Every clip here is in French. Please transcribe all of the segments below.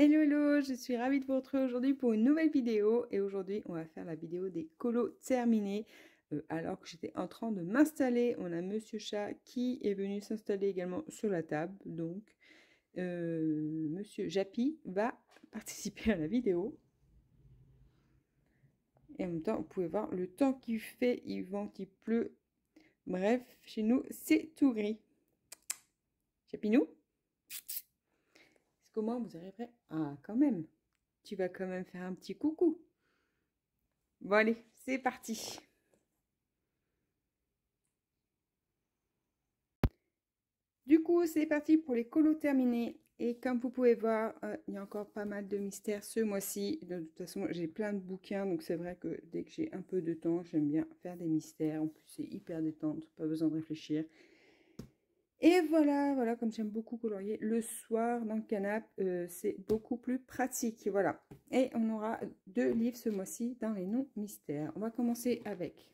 Hello, hello, je suis ravie de vous retrouver aujourd'hui pour une nouvelle vidéo. Et aujourd'hui, on va faire la vidéo des colos terminés. Alors que j'étais en train de m'installer, on a Monsieur Chat qui est venu s'installer également sur la table. Donc, Monsieur Jappy va participer à la vidéo. Et en même temps, vous pouvez voir le temps qu'il fait, il vente, il pleut. Bref, chez nous, c'est tout gris. Japinou? Comment vous arriverez? Ah, quand même. Tu vas quand même faire un petit coucou. Bon, allez, c'est parti. Du coup, c'est parti pour les colos terminés. Et comme vous pouvez voir, il y a encore pas mal de mystères ce mois-ci. De toute façon, j'ai plein de bouquins, donc c'est vrai que dès que j'ai un peu de temps, j'aime bien faire des mystères. En plus, c'est hyper détente, pas besoin de réfléchir. Et voilà, comme j'aime beaucoup colorier le soir dans le canapé, c'est beaucoup plus pratique. Voilà. Et on aura 2 livres ce mois-ci dans les noms mystères. On va commencer avec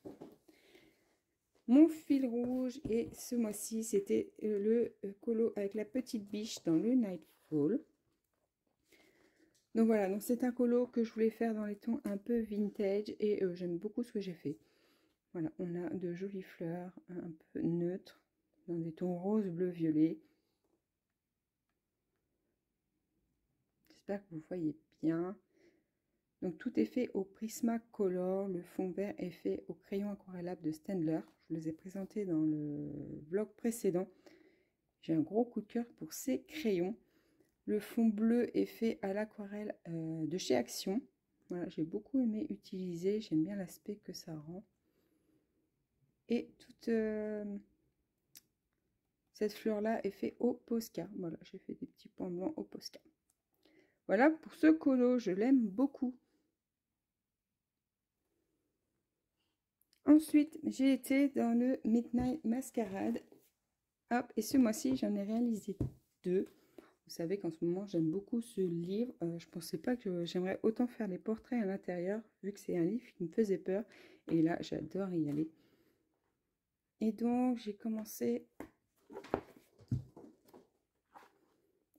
mon fil rouge, et ce mois-ci, c'était le colo avec la petite biche dans le Nightfall. Donc voilà, donc c'est un colo que je voulais faire dans les tons un peu vintage, et j'aime beaucoup ce que j'ai fait. Voilà, on a de jolies fleurs un peu neutres, dans des tons rose, bleu, violet. J'espère que vous voyez bien. Donc tout est fait au Prismacolor, le fond vert est fait au crayon aquarellable de Staedtler. Je vous les ai présentés dans le vlog précédent. J'ai un gros coup de cœur pour ces crayons. Le fond bleu est fait à l'aquarelle de chez Action. Voilà, j'ai beaucoup aimé utiliser, j'aime bien l'aspect que ça rend. Et toute cette fleur-là est faite au Posca. Voilà, j'ai fait des petits points blancs au Posca. Voilà pour ce colo, je l'aime beaucoup. Ensuite, j'ai été dans le Midnight Masquerade. Hop, et ce mois-ci, j'en ai réalisé 2. Vous savez qu'en ce moment, j'aime beaucoup ce livre. Je ne pensais pas que j'aimerais autant faire les portraits à l'intérieur, vu que c'est un livre qui me faisait peur. Et là, j'adore y aller. Et donc, j'ai commencé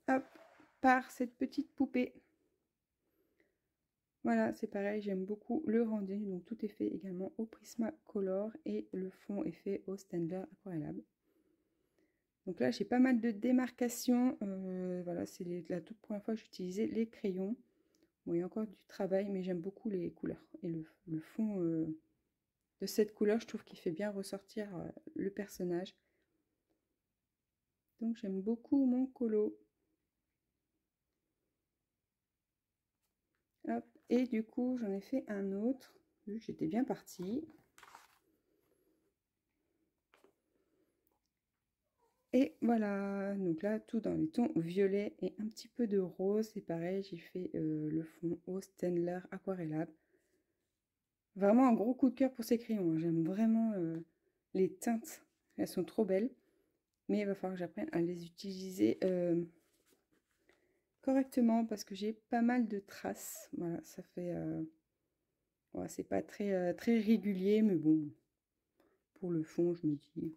hop, par cette petite poupée. Voilà, c'est pareil, j'aime beaucoup le rendu. Donc, tout est fait également au Prismacolor et le fond est fait au Staedtler aquarellable. Donc là, j'ai pas mal de démarcations. Voilà, c'est la toute première fois que j'utilisais les crayons. Bon, il y a encore du travail, mais j'aime beaucoup les couleurs. Et le fond de cette couleur, je trouve qu'il fait bien ressortir le personnage. Donc j'aime beaucoup mon colo. Hop. Et du coup, j'en ai fait un autre, vu que j'étais bien partie. Et voilà, donc là, tout dans les tons violet et un petit peu de rose. C'est pareil, j'ai fait le fond au Staedtler aquarellable. Vraiment un gros coup de cœur pour ces crayons. J'aime vraiment les teintes. Elles sont trop belles. Mais il va falloir que j'apprenne à les utiliser correctement parce que j'ai pas mal de traces. Voilà, ça fait... ouais, c'est pas très, très régulier, mais bon, pour le fond, je me dis...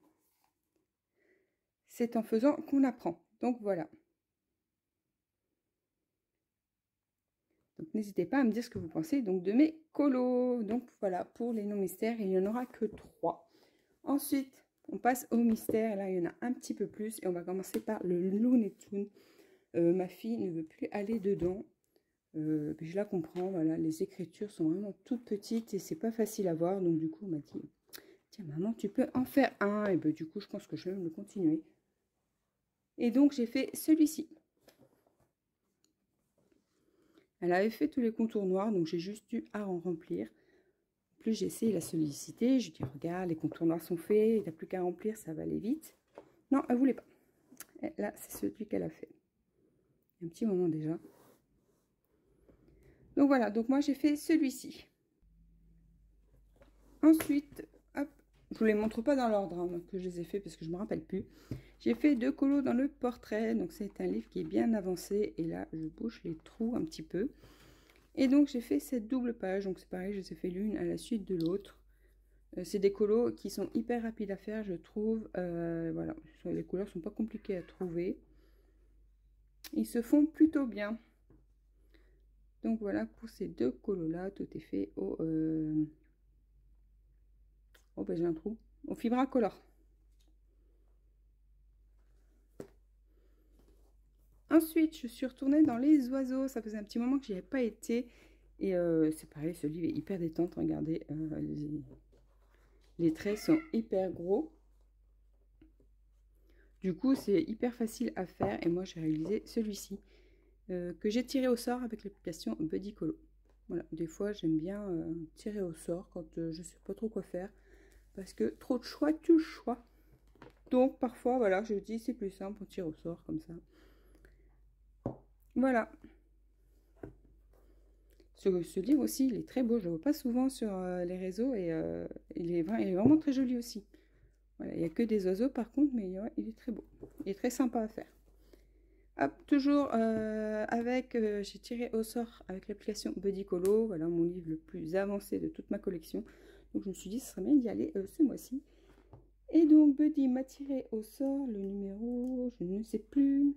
C'est en faisant qu'on apprend. Donc voilà. Donc n'hésitez pas à me dire ce que vous pensez donc de mes colos. Donc voilà, pour les non-mystères, il n'y en aura que 3. Ensuite, on passe au mystère. Là, il y en a un petit peu plus. Et on va commencer par le Looney Tunes. Ma fille ne veut plus aller dedans. Je la comprends. Voilà, les écritures sont vraiment toutes petites et c'est pas facile à voir. Donc du coup, on m'a dit, tiens maman, tu peux en faire un. Et du coup, je pense que je vais le continuer. Et donc, j'ai fait celui-ci. Elle avait fait tous les contours noirs, donc j'ai juste eu à en remplir. En plus, j'ai essayé de la solliciter. Je lui dis, regarde, les contours noirs sont faits, il n'y a plus qu'à remplir, ça va aller vite. Non, elle voulait pas. Et là, c'est celui qu'elle a fait. Il y a un petit moment déjà. Donc voilà, donc moi j'ai fait celui-ci. Ensuite, hop, je vous les montre pas dans l'ordre hein, que je les ai fait parce que je me rappelle plus. J'ai fait 2 colos dans le portrait, donc c'est un livre qui est bien avancé. Et là, je bouche les trous un petit peu. Et donc j'ai fait cette double page, donc c'est pareil, je les ai fait l'une à la suite de l'autre. C'est des colos qui sont hyper rapides à faire, je trouve. Voilà, les couleurs sont pas compliquées à trouver. Ils se font plutôt bien. Donc voilà pour ces deux colos là, tout est fait au oh ben j'ai un trou, au Fibracolor. Ensuite je suis retournée dans les oiseaux, ça faisait un petit moment que j'y avais pas été, et c'est pareil, ce livre est hyper détente, regardez, les traits sont hyper gros. Du coup, c'est hyper facile à faire et moi, j'ai réalisé celui-ci que j'ai tiré au sort avec l'application Buddy Colo. Voilà, des fois, j'aime bien tirer au sort quand je sais pas trop quoi faire parce que trop de choix, tu choix. Donc, parfois, voilà, je dis c'est plus simple, on tire au sort comme ça. Voilà. Ce livre aussi, il est très beau. Je le vois pas souvent sur les réseaux et il est vraiment très joli aussi. Voilà, il n'y a que des oiseaux par contre, mais ouais, il est très beau. Il est très sympa à faire. Hop, toujours j'ai tiré au sort avec l'application Buddy Colo. Voilà mon livre le plus avancé de toute ma collection. Donc je me suis dit, ce serait bien d'y aller ce mois-ci. Et donc Buddy m'a tiré au sort le numéro, je ne sais plus.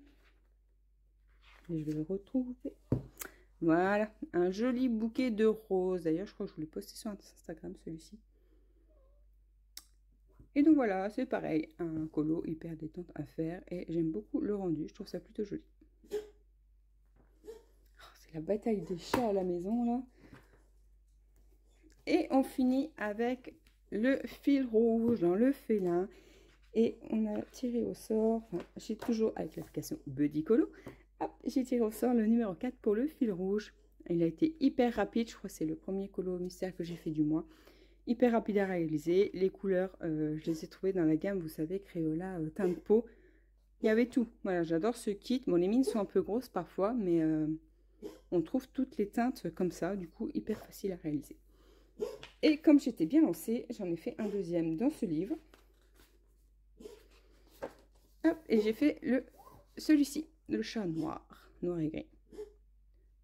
Et je vais le retrouver. Voilà, un joli bouquet de roses. D'ailleurs, je crois que je vous l'ai posté sur Instagram, celui-ci. Et donc voilà, c'est pareil, un colo hyper détente à faire. Et j'aime beaucoup le rendu, je trouve ça plutôt joli. Oh, c'est la bataille des chats à la maison, là. Et on finit avec le fil rouge dans le félin. Et on a tiré au sort, enfin, j'ai toujours avec l'application Buddy Colo. J'ai tiré au sort le numéro 4 pour le fil rouge. Il a été hyper rapide, je crois que c'est le premier colo mystère que j'ai fait du mois. Hyper rapide à réaliser. Les couleurs, je les ai trouvées dans la gamme, vous savez, Crayola, teint de peau. Il y avait tout. Voilà, j'adore ce kit. Bon, les mines sont un peu grosses parfois, mais on trouve toutes les teintes comme ça. Du coup, hyper facile à réaliser. Et comme j'étais bien lancée, j'en ai fait un deuxième dans ce livre. Hop, et j'ai fait celui-ci, le chat noir, noir et gris.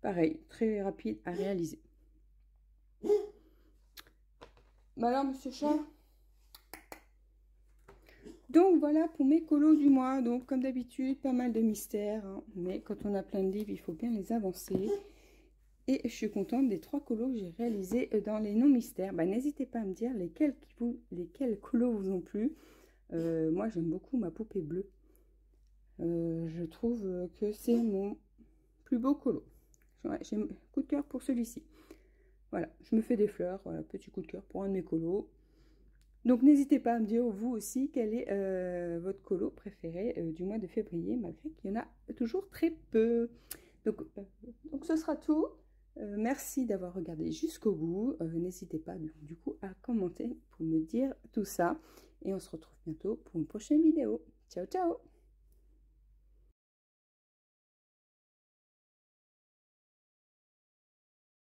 Pareil, très rapide à réaliser. Bah alors, monsieur chat. Donc voilà pour mes colos du mois. Donc comme d'habitude, pas mal de mystères, hein. Mais quand on a plein de livres, il faut bien les avancer. Et je suis contente des 3 colos que j'ai réalisés dans les non-mystères. Bah, n'hésitez pas à me dire lesquels colos vous ont plu. Moi, j'aime beaucoup ma poupée bleue. Je trouve que c'est mon plus beau colo. J'ai un coup de cœur pour celui-ci. Voilà, je me fais des fleurs. Voilà, petit coup de cœur pour un de mes colos. Donc, n'hésitez pas à me dire, vous aussi, quel est votre colo préféré du mois de février, malgré qu'il y en a toujours très peu. Donc ce sera tout. Merci d'avoir regardé jusqu'au bout. N'hésitez pas du coup à commenter pour me dire tout ça. Et on se retrouve bientôt pour une prochaine vidéo. Ciao, ciao!